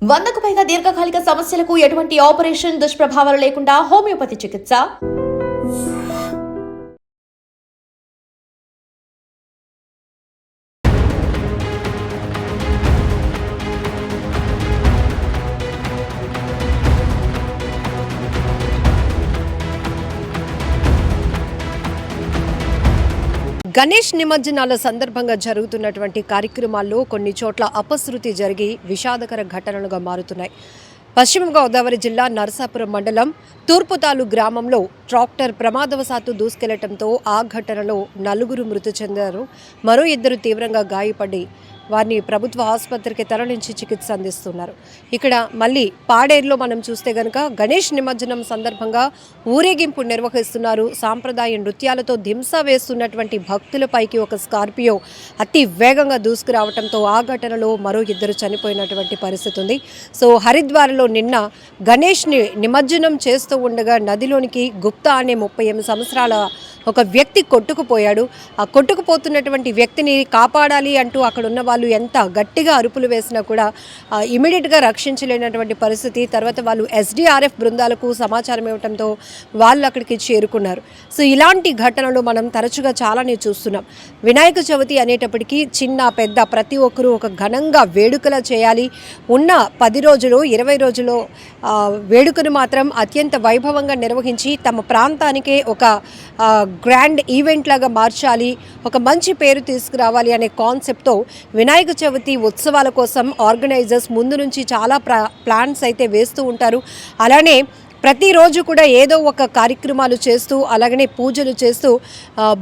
100కు పైగా దీర్ఘకాలిక సమస్యలకు ఎటువంటి ఆపరేషన్ దుష్ప్రభావాలు లేకుండా హోమియోపతి చికిత్స. గణేష్ నిమజ్జనాల సందర్భంగా జరుగుతున్నటువంటి కార్యక్రమాల్లో కొన్ని చోట్ల అపశృతి జరిగి విషాదకర ఘటనలుగా మారుతున్నాయి. పశ్చిమ గోదావరి జిల్లా నరసాపురం మండలం తూర్పుతాలు గ్రామంలో ట్రాక్టర్ ప్రమాదవశాత్తు దూసుకెళ్లడంతో ఆ ఘటనలో 4 మృతి చెందారు. మరో 2 తీవ్రంగా గాయపడి వారిని ప్రభుత్వ ఆసుపత్రికి తరలించి చికిత్స అందిస్తున్నారు. ఇక్కడ మళ్ళీ పాడేరులో మనం చూస్తే గనుక గణేష్ నిమజ్జనం సందర్భంగా ఊరేగింపు నిర్వహిస్తున్నారు. సాంప్రదాయ నృత్యాలతో దింస వేస్తున్నటువంటి భక్తులపైకి ఒక స్కార్పియో అతి వేగంగా దూసుకురావడంతో ఆ ఘటనలో మరో 2 చనిపోయినటువంటి పరిస్థితి ఉంది. సో హరిద్వార్లో నిన్న గణేష్ని నిమజ్జనం చేస్తూ ఉండగా నదిలోనికి గుప్తా అనే 38 సంవత్సరాల ఒక వ్యక్తి కొట్టుకుపోయాడు. ఆ కొట్టుకుపోతున్నటువంటి వ్యక్తిని కాపాడాలి అంటూ అక్కడ ఉన్న వాళ్ళు ఎంత గట్టిగా అరుపులు వేసినా కూడా ఇమీడియట్గా రక్షించలేనటువంటి పరిస్థితి. తర్వాత వాళ్ళు SDRF బృందాలకు సమాచారం ఇవ్వడంతో వాళ్ళు అక్కడికి చేరుకున్నారు. సో ఇలాంటి ఘటనలు మనం తరచుగా చాలానే చూస్తున్నాం. వినాయక చవితి అనేటప్పటికీ చిన్న పెద్ద ప్రతి ఒక్కరూ ఒక ఘనంగా వేడుకలా చేయాలి. ఉన్న 10 రోజులు 20 రోజులు వేడుకను మాత్రం అత్యంత వైభవంగా నిర్వహించి తమ ప్రాంతానికే ఒక గ్రాండ్ ఈవెంట్ లాగా మార్చాలి, ఒక మంచి పేరు తీసుకురావాలి అనే కాన్సెప్ట్తో వినాయక చవితి ఉత్సవాల కోసం ఆర్గనైజర్స్ ముందు నుంచి చాలా ప్లాన్స్ అయితే వేస్తూ ఉంటారు. అలానే ప్రతిరోజు కూడా ఏదో ఒక కార్యక్రమాలు చేస్తూ అలాగనే పూజలు చేస్తూ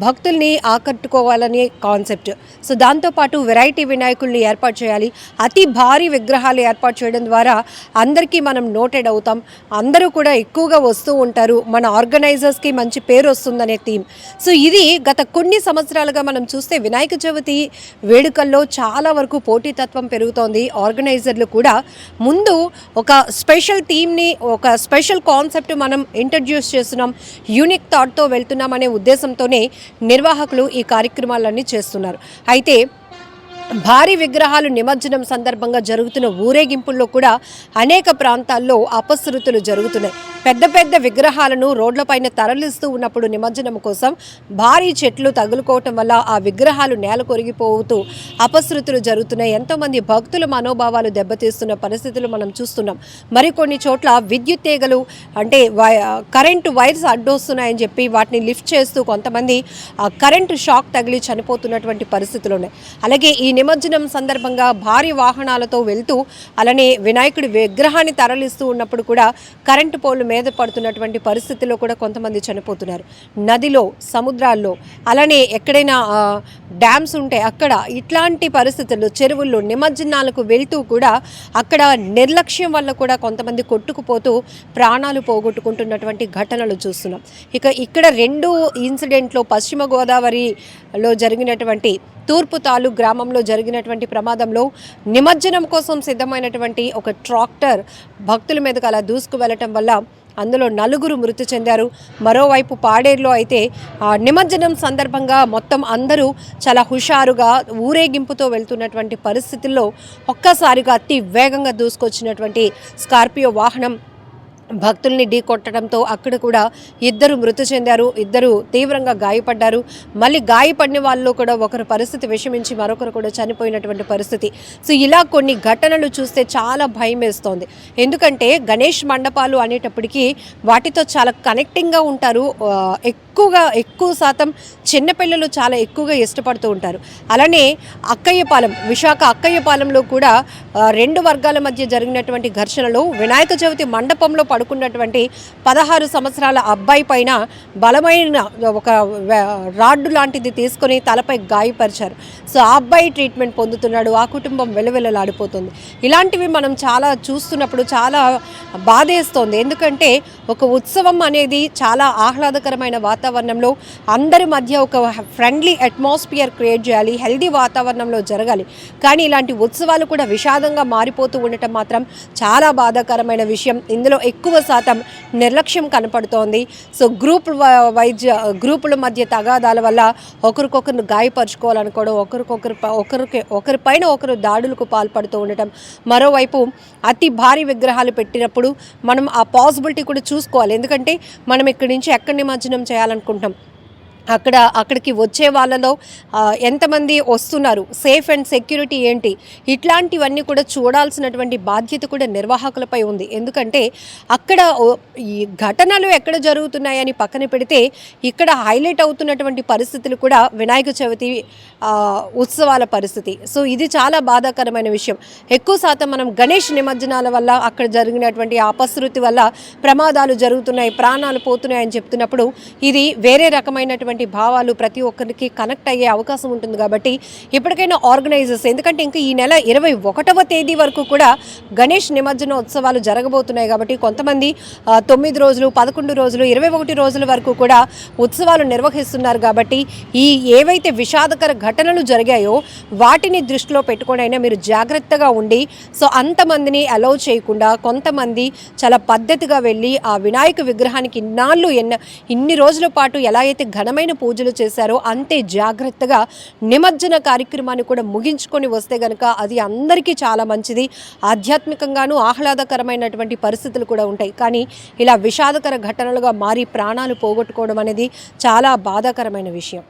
భక్తుల్ని ఆకట్టుకోవాలనే కాన్సెప్ట్. సో దాంతోపాటు వెరైటీ వినాయకుల్ని ఏర్పాటు చేయాలి. అతి భారీ విగ్రహాలు ఏర్పాటు చేయడం ద్వారా అందరికీ మనం నోటెడ్ అవుతాం, అందరూ కూడా ఎక్కువగా వస్తూ ఉంటారు, మన ఆర్గనైజర్స్కి మంచి పేరు వస్తుందనే థీమ్. సో ఇది గత కొన్ని సంవత్సరాలుగా మనం చూస్తే వినాయక చవితి వేడుకల్లో చాలా వరకు పోటీతత్వం పెరుగుతోంది. ఆర్గనైజర్లు కూడా ముందు ఒక స్పెషల్ థీమ్ని, ఒక స్పెషల్ కాన్సెప్ట్ మనం ఇంట్రడ్యూస్ చేస్తున్నాం, యూనిక్ థాట్తో వెళ్తున్నాం అనే ఉద్దేశంతోనే నిర్వాహకులు ఈ కార్యక్రమాలన్నీ చేస్తున్నారు. అయితే భారీ విగ్రహాలు నిమజ్జనం సందర్భంగా జరుగుతున్న ఊరేగింపుల్లో కూడా అనేక ప్రాంతాల్లో అపశృతులు జరుగుతున్నాయి. పెద్ద పెద్ద విగ్రహాలను రోడ్లపైన తరలిస్తూ ఉన్నప్పుడు నిమజ్జనం కోసం భారీ చెట్లు తగులుకోవటం వల్ల ఆ విగ్రహాలు నేల కొరిగిపోతూ అపశృతులు జరుగుతున్నాయి. ఎంతోమంది భక్తుల మనోభావాలు దెబ్బతీస్తున్న పరిస్థితులు మనం చూస్తున్నాం. మరికొన్ని చోట్ల విద్యుత్ తీగలు అంటే కరెంటు వైర్స్ అడ్డొస్తున్నాయని చెప్పి వాటిని లిఫ్ట్ చేస్తూ కొంతమంది కరెంటు షాక్ తగిలి చనిపోతున్నటువంటి పరిస్థితులు ఉన్నాయి. అలాగే ఈ నిమజ్జనం సందర్భంగా భారీ వాహనాలతో వెళ్తూ అలానే వినాయకుడి విగ్రహాన్ని తరలిస్తూ ఉన్నప్పుడు కూడా కరెంటు పోల్లు మీద పడుతున్నటువంటి పరిస్థితుల్లో కూడా కొంతమంది చనిపోతున్నారు. నదిలో, సముద్రాల్లో, అలానే ఎక్కడైనా డ్యామ్స్ ఉంటే అక్కడ ఇట్లాంటి పరిస్థితుల్లో చెరువుల్లో నిమజ్జనాలకు వెళ్తూ కూడా అక్కడ నిర్లక్ష్యం వల్ల కూడా కొంతమంది కొట్టుకుపోతూ ప్రాణాలు పోగొట్టుకుంటున్నటువంటి ఘటనలు చూస్తున్నాం. ఇక్కడ 2 ఇన్సిడెంట్లో పశ్చిమ గోదావరిలో జరిగినటువంటి తూర్పుతాలు గ్రామంలో జరిగినటువంటి ప్రమాదంలో నిమజ్జనం కోసం సిద్ధమైనటువంటి ఒక ట్రాక్టర్ భక్తుల మీదకు అలా దూసుకు వెళ్ళటం వల్ల అందులో 4 మృతి చెందారు. మరోవైపు పాడేరులో అయితే నిమజ్జనం సందర్భంగా మొత్తం అందరూ చాలా హుషారుగా ఊరేగింపుతో వెళ్తున్నటువంటి పరిస్థితుల్లో ఒక్కసారిగా అతి వేగంగా దూసుకొచ్చినటువంటి స్కార్పియో వాహనం భక్తుల్ని ఢీ కొట్టడంతో అక్కడ కూడా 2 మృతి చెందారు, 2 తీవ్రంగా గాయపడ్డారు. మళ్ళీ గాయపడిన వాళ్ళు కూడా ఒకరు పరిస్థితి విషమించి మరొకరు కూడా చనిపోయినటువంటి పరిస్థితి. సో ఇలా కొన్ని ఘటనలు చూస్తే చాలా భయం వేస్తోంది. ఎందుకంటే గణేష్ మండపాలు అనేటప్పటికీ వాటితో చాలా కనెక్టింగ్గా ఉంటారు. ఎక్కువ శాతం చిన్నపిల్లలు చాలా ఎక్కువగా ఇష్టపడుతూ ఉంటారు. అలానే అక్కయ్యపాలెం, విశాఖ అక్కయ్యపాలెంలో కూడా 2 వర్గాల మధ్య జరిగినటువంటి ఘర్షణలో వినాయక చవితి మండపంలో పడుకున్నటువంటి 16 సంవత్సరాల అబ్బాయి పైన బలమైన ఒక రాడ్డు లాంటిది తీసుకొని తలపై గాయపరిచారు. సో ఆ అబ్బాయి ట్రీట్మెంట్ పొందుతున్నాడు, ఆ కుటుంబం వెలవెలలాడిపోతుంది. ఇలాంటివి మనం చాలా చూస్తున్నప్పుడు చాలా బాధేస్తోంది. ఎందుకంటే ఒక ఉత్సవం అనేది చాలా ఆహ్లాదకరమైన వాతావరణం వాతావరణంలో అందరి మధ్య ఒక ఫ్రెండ్లీ అట్మాస్ఫియర్ క్రియేట్ చేయాలి, హెల్దీ వాతావరణంలో జరగాలి. కానీ ఇలాంటి ఉత్సవాలు కూడా విషాదంగా మారిపోతూ ఉండటం మాత్రం చాలా బాధాకరమైన విషయం. ఇందులో ఎక్కువ శాతం నిర్లక్ష్యం కనపడుతోంది. సో గ్రూపుల మధ్య తగాదాల వల్ల ఒకరికొకరు గాయపరుచుకోవాలనుకోవడం, ఒకరిపైన ఒకరు దాడులకు పాల్పడుతూ ఉండటం. మరోవైపు అతి భారీ విగ్రహాలు పెట్టినప్పుడు మనం ఆ పాసిబిలిటీ కూడా చూసుకోవాలి. ఎందుకంటే మనం ఇక్కడి నుంచి ఎక్కడ నిమజ్జనం చేయాలనుకుంటాం, అక్కడికి వచ్చే వాళ్ళలో ఎంతమంది వస్తున్నారు, సేఫ్ అండ్ సెక్యూరిటీ ఏంటి, ఇట్లాంటివన్నీ కూడా చూడాల్సినటువంటి బాధ్యత కూడా నిర్వాహకులపై ఉంది. ఎందుకంటే అక్కడ ఈ ఘటనలు ఎక్కడ జరుగుతున్నాయని పక్కన పెడితే ఇక్కడ హైలైట్ అవుతున్నటువంటి పరిస్థితులు కూడా వినాయక చవితి ఉత్సవాల పరిస్థితి. సో ఇది చాలా బాధాకరమైన విషయం. ఎక్కువ శాతం మనం గణేష్ నిమజ్జనాల వల్ల అక్కడ జరిగినటువంటి అపశృతి వల్ల ప్రమాదాలు జరుగుతున్నాయి, ప్రాణాలు పోతున్నాయని చెప్తున్నప్పుడు ఇది వేరే రకమైనటువంటి భావాలు ప్రతి ఒక్కరికి కనెక్ట్ అయ్యే అవకాశం ఉంటుంది. కాబట్టి ఇప్పటికైనా ఆర్గనైజర్స్, ఎందుకంటే ఇంకా ఈ నెల 21వ తేదీ వరకు కూడా గణేష్ నిమజ్జన ఉత్సవాలు జరగబోతున్నాయి. కాబట్టి కొంతమంది 9 రోజులు, 11 రోజులు, 21 రోజుల వరకు కూడా ఉత్సవాలు నిర్వహిస్తున్నారు. కాబట్టి ఏవైతే విషాదకర ఘటనలు జరిగాయో వాటిని దృష్టిలో పెట్టుకొని అయినా మీరు జాగ్రత్తగా ఉండి, సో అంతమందిని అలౌ చేయకుండా కొంతమంది చాలా పద్ధతిగా వెళ్ళి ఆ వినాయక విగ్రహానికి ఇన్ని రోజుల పాటు ఎలా అయితే ఘనమైన పూజలు చేశారో అంతే జాగ్రత్తగా నిమజ్జన కార్యక్రమాన్ని కూడా ముగించుకొని వస్తే గనక అది అందరికీ చాలా మంచిది. ఆధ్యాత్మికంగానూ ఆహ్లాదకరమైనటువంటి పరిస్థితులు కూడా ఉంటాయి. కానీ ఇలా విషాదకర ఘటనలుగా మారి ప్రాణాలు పోగొట్టుకోవడం అనేది చాలా బాధాకరమైన విషయం.